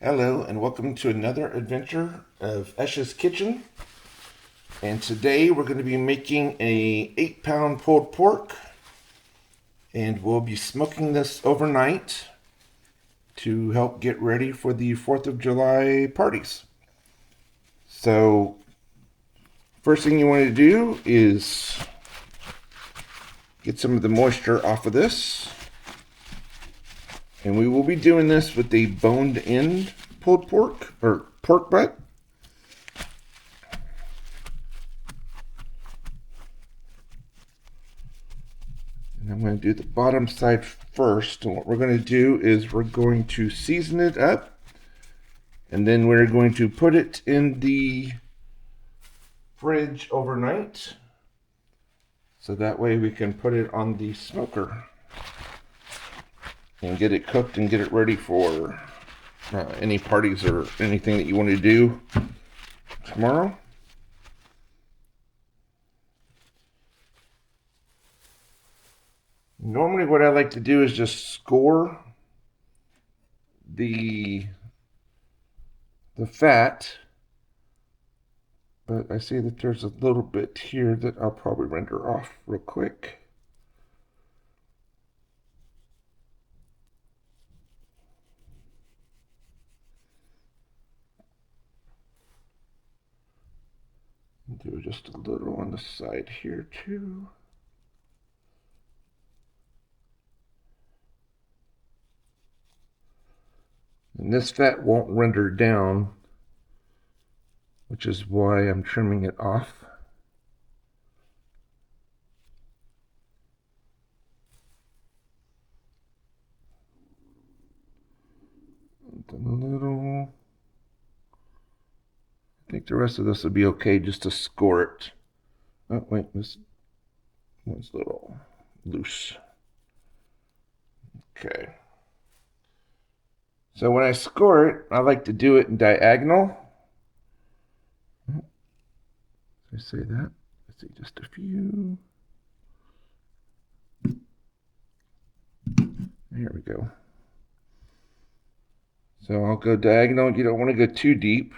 Hello and welcome to another adventure of Esh's Kitchen. And today we're going to be making a 8-pound pulled pork, and we'll be smoking this overnight to help get ready for the 4th of July parties. So first thing you want to do is get some of the moisture off of this. And we will be doing this with a boned in pulled pork, or pork butt. And I'm going to do the bottom side first. And what we're going to do is we're going to season it up. And then we're going to put it in the fridge overnight. So that way we can put it on the smoker and get it cooked and get it ready for any parties or anything that you want to do tomorrow. Normally what I like to do is just score the fat, but I see that there's a little bit here that I'll probably render off real quick. Do just a little on the side here too. And this fat won't render down, which is why I'm trimming it off. A little. I think the rest of this will be okay just to score it. Oh, wait, this one's a little loose. Okay. So when I score it, I like to do it in diagonal. I say that. Let's see, just a few. There we go. So I'll go diagonal. You don't want to go too deep.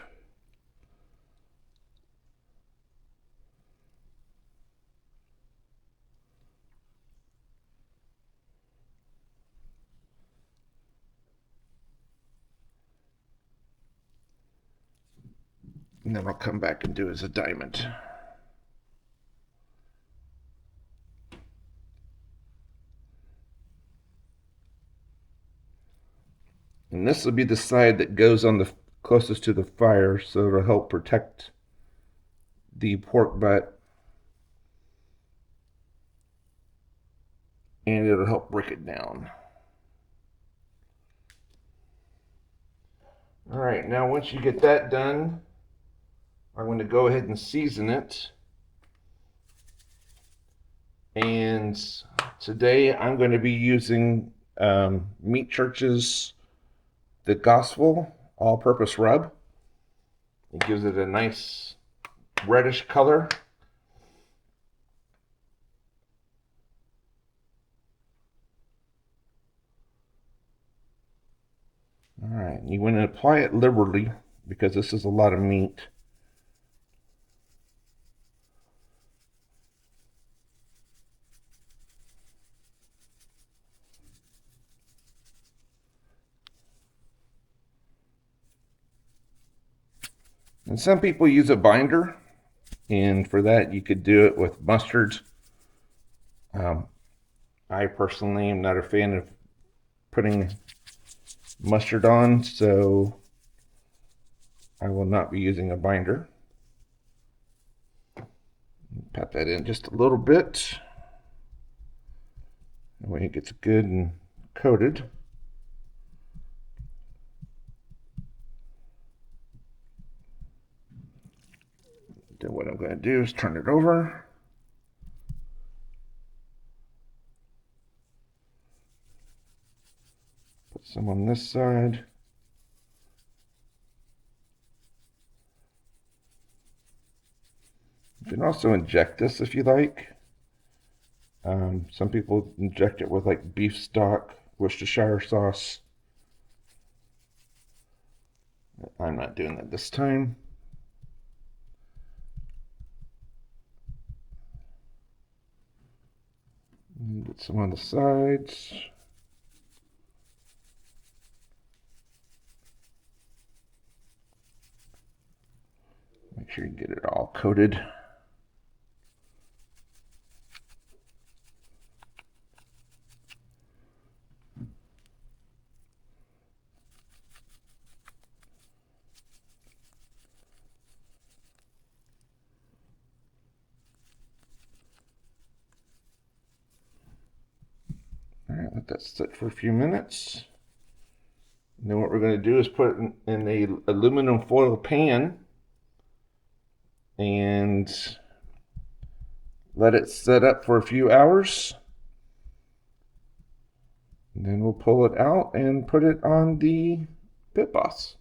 And then I'll come back and do it as a diamond. And this will be the side that goes on the closest to the fire, so it'll help protect the pork butt. And it'll help break it down. All right, now once you get that done, I'm going to go ahead and season it. And today I'm going to be using Meat Church's The Gospel all-purpose rub. It gives it a nice reddish color. All right, you want to apply it liberally because this is a lot of meat. And some people use a binder, and for that you could do it with mustard. I personally am not a fan of putting mustard on, so I will not be using a binder. Pat that in just a little bit. That way it gets good and coated. Then what I'm going to do is turn it over. Put some on this side. You can also inject this if you like. Some people inject it with like beef stock, Worcestershire sauce. I'm not doing that this time. Get some on the sides. Make sure you get it all coated. All right, let that sit for a few minutes. And then what we're going to do is put it in a aluminum foil pan and let it set up for a few hours. And then we'll pull it out and put it on the Pit Boss.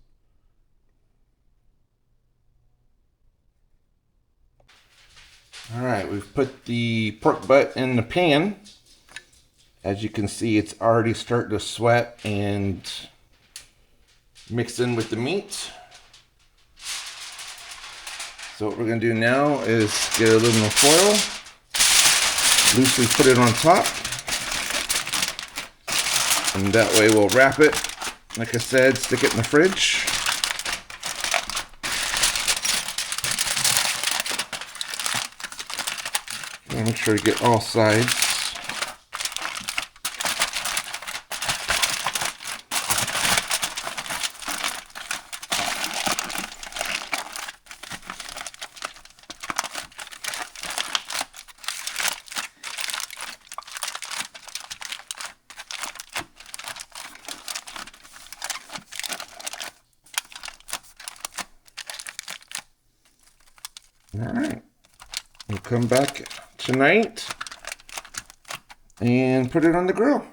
All right, we've put the pork butt in the pan. As you can see, it's already starting to sweat and mix in with the meat. So what we're going to do now is get aluminum foil, loosely put it on top, and that way we'll wrap it. Like I said, stick it in the fridge. And make sure you get all sides. All right, we'll come back tonight and put it on the grill.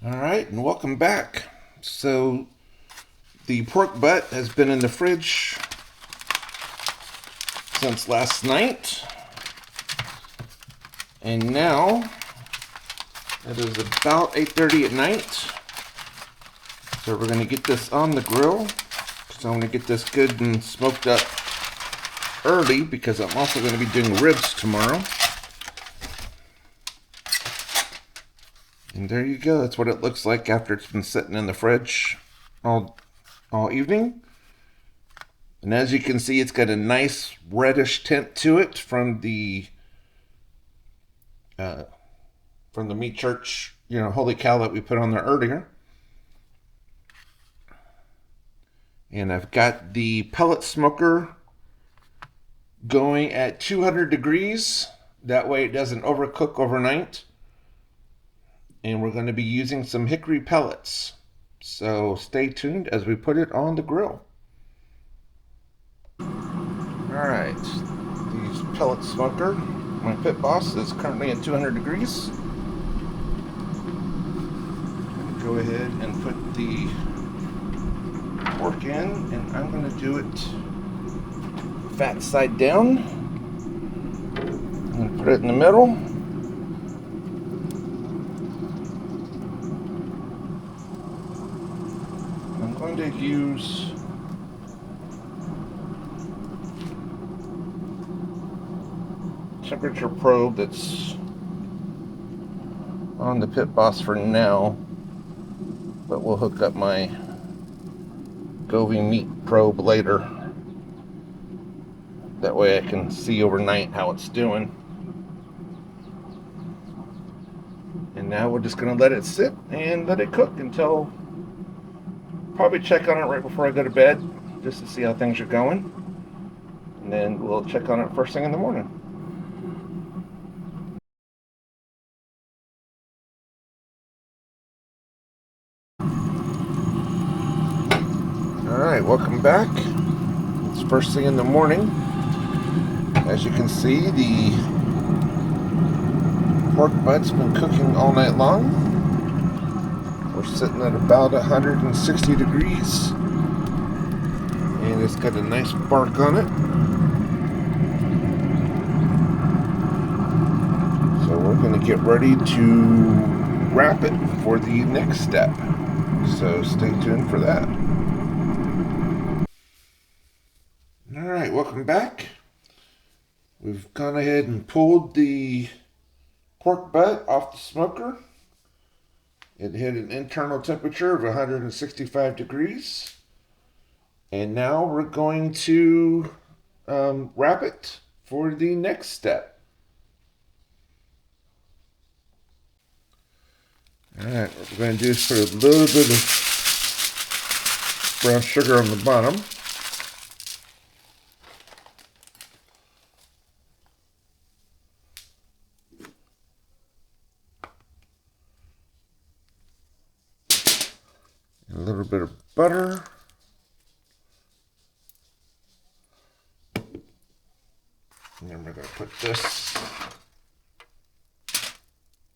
All right, and welcome back. So the pork butt has been in the fridge since last night, and now it is about 8:30 at night. So we're going to get this on the grill. So I'm going to get this good and smoked up early because I'm also going to be doing ribs tomorrow. And there you go. That's what it looks like after it's been sitting in the fridge all evening. And as you can see, it's got a nice reddish tint to it from the meat church, holy cow that we put on there earlier. And I've got the pellet smoker going at 200 degrees. That way it doesn't overcook overnight. And we're going to be using some hickory pellets. So stay tuned as we put it on the grill. Alright, the pellet smoker, my Pit Boss, is currently at 200 degrees. Go ahead and put the pork in, and I'm going to do it fat side down. I'm going to put it in the middle. I'm going to use temperature probe that's on the Pit Boss for now, but we'll hook up my Govee meat probe later. That way I can see overnight how it's doing. And now we're just going to let it sit and let it cook until, probably check on it right before I go to bed just to see how things are going. And then we'll check on it first thing in the morning. Alright, welcome back. It's first thing in the morning. As you can see, the pork butt's been cooking all night long. We're sitting at about 160 degrees. And it's got a nice bark on it. So we're going to get ready to wrap it for the next step. so stay tuned for that. Alright, welcome back. We've gone ahead and pulled the pork butt off the smoker. It hit an internal temperature of 165 degrees. And now we're going to wrap it for the next step. Alright, what we're going to do is put a little bit of brown sugar on the bottom. A little bit of butter. And then we're going to put this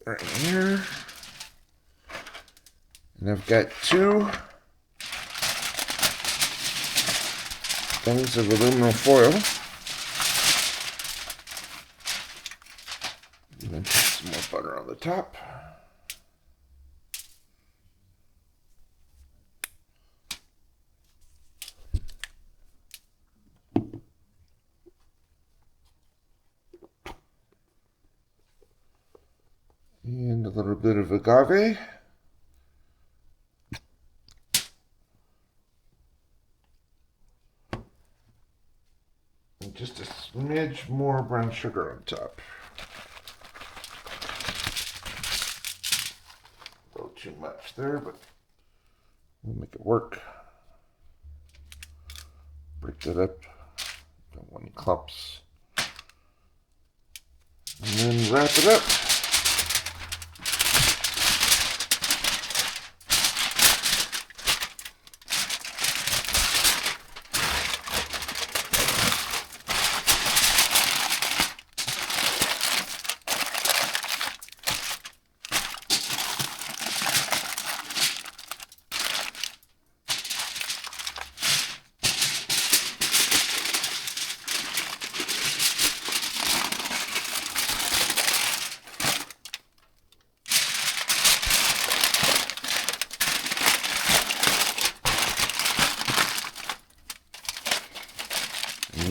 right here. And I've got 2 things of aluminum foil. And then put some more butter on the top. And a little bit of agave. And just a smidge more brown sugar on top. A little too much there, but we'll make it work. Break that up. Don't want any clumps. And then wrap it up.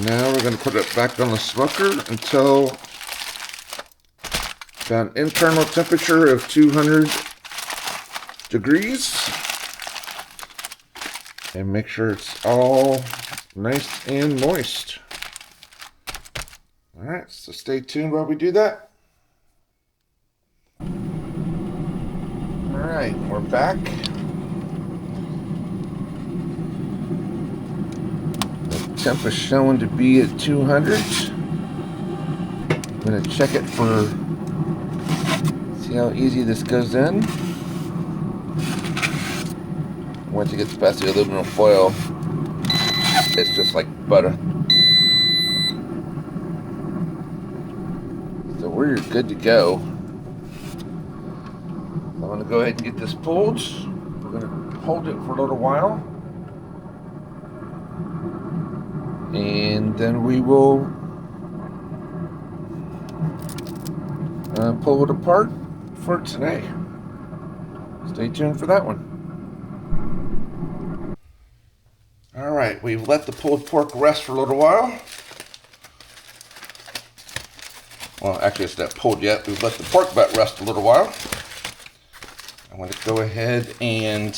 Now we're going to put it back on the smoker until about an internal temperature of 200 degrees. And make sure it's all nice and moist. Alright, so stay tuned while we do that. Alright, we're back. Temp is showing to be at 200. I'm going to check it for, see how easy this goes in. Once it gets past the aluminum foil, it's just like butter. So we're good to go. I'm going to go ahead and get this pulled. We're going to hold it for a little while. And then we will pull it apart for today. Stay tuned for that one. Alright, we've let the pulled pork rest for a little while. Well, actually it's not pulled yet. We've let the pork butt rest a little while. I'm going to go ahead and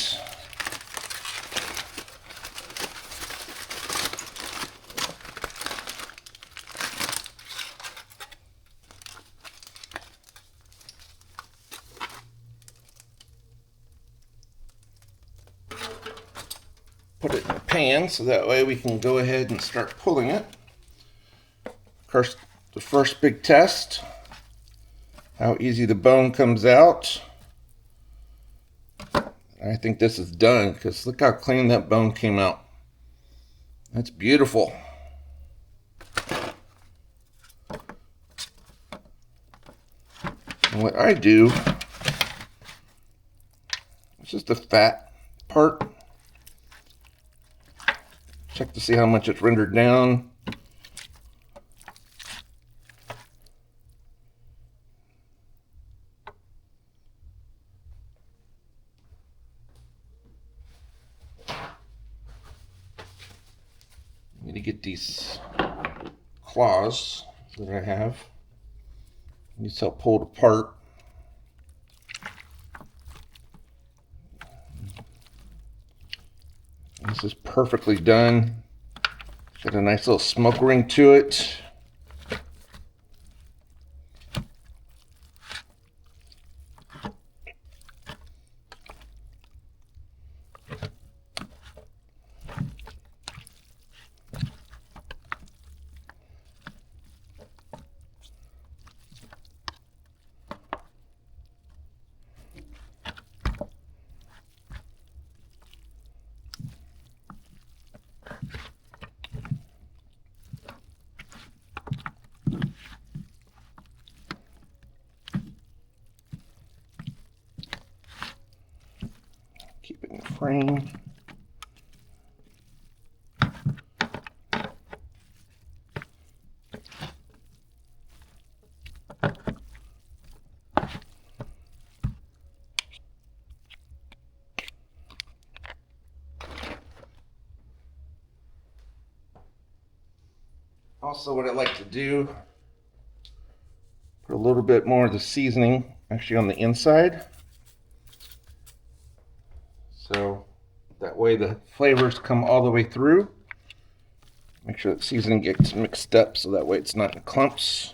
put it in a pan so that way we can go ahead and start pulling it. Of course, the first big test, how easy the bone comes out. I think this is done because look how clean that bone came out. That's beautiful. And what I do, it's just the fat part. Check to see how much it's rendered down. to get these claws that I have. These help pull it apart. This is perfectly done. Got a nice little smoke ring to it. Keep it in the frame. Also, what I like to do, put a little bit more of the seasoning actually on the inside. So that way the flavors come all the way through. Make sure that seasoning gets mixed up so that way it's not in clumps.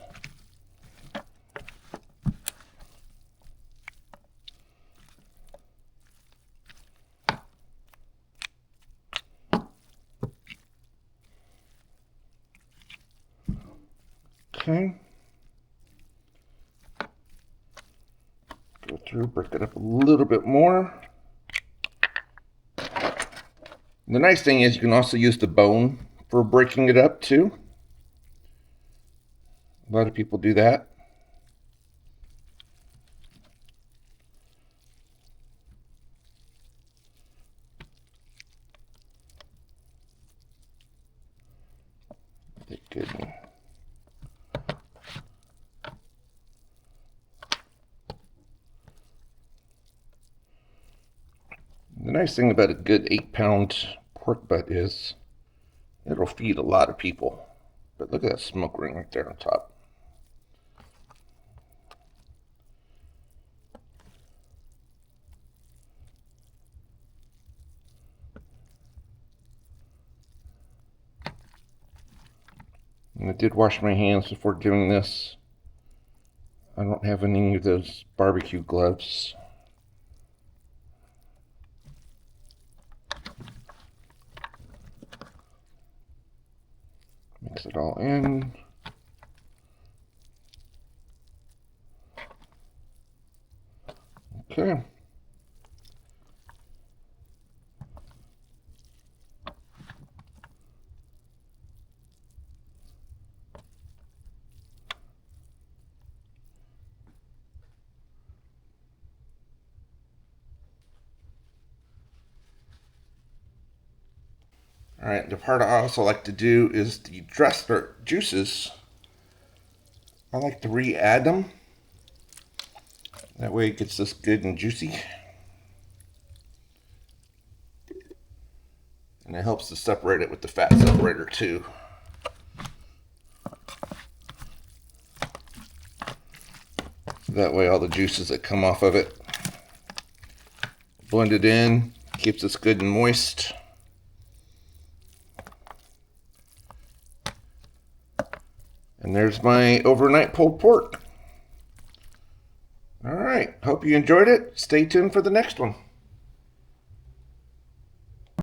Okay. Go through, break it up a little bit more. The nice thing is you can also use the bone for breaking it up too. A lot of people do that. Good. The nice thing about a good 8-pound pork butt is it'll feed a lot of people. But look at that smoke ring right there on top. And I did wash my hands before doing this. I don't have any of those barbecue gloves. Mix it all in. Okay. All right, the part I also like to do is the dressed juices. I like to re-add them. That way it gets this good and juicy. And it helps to separate it with the fat separator too. That way all the juices that come off of it blend it in, keeps us good and moist. And there's my overnight pulled pork. All right, hope you enjoyed it. Stay tuned for the next one.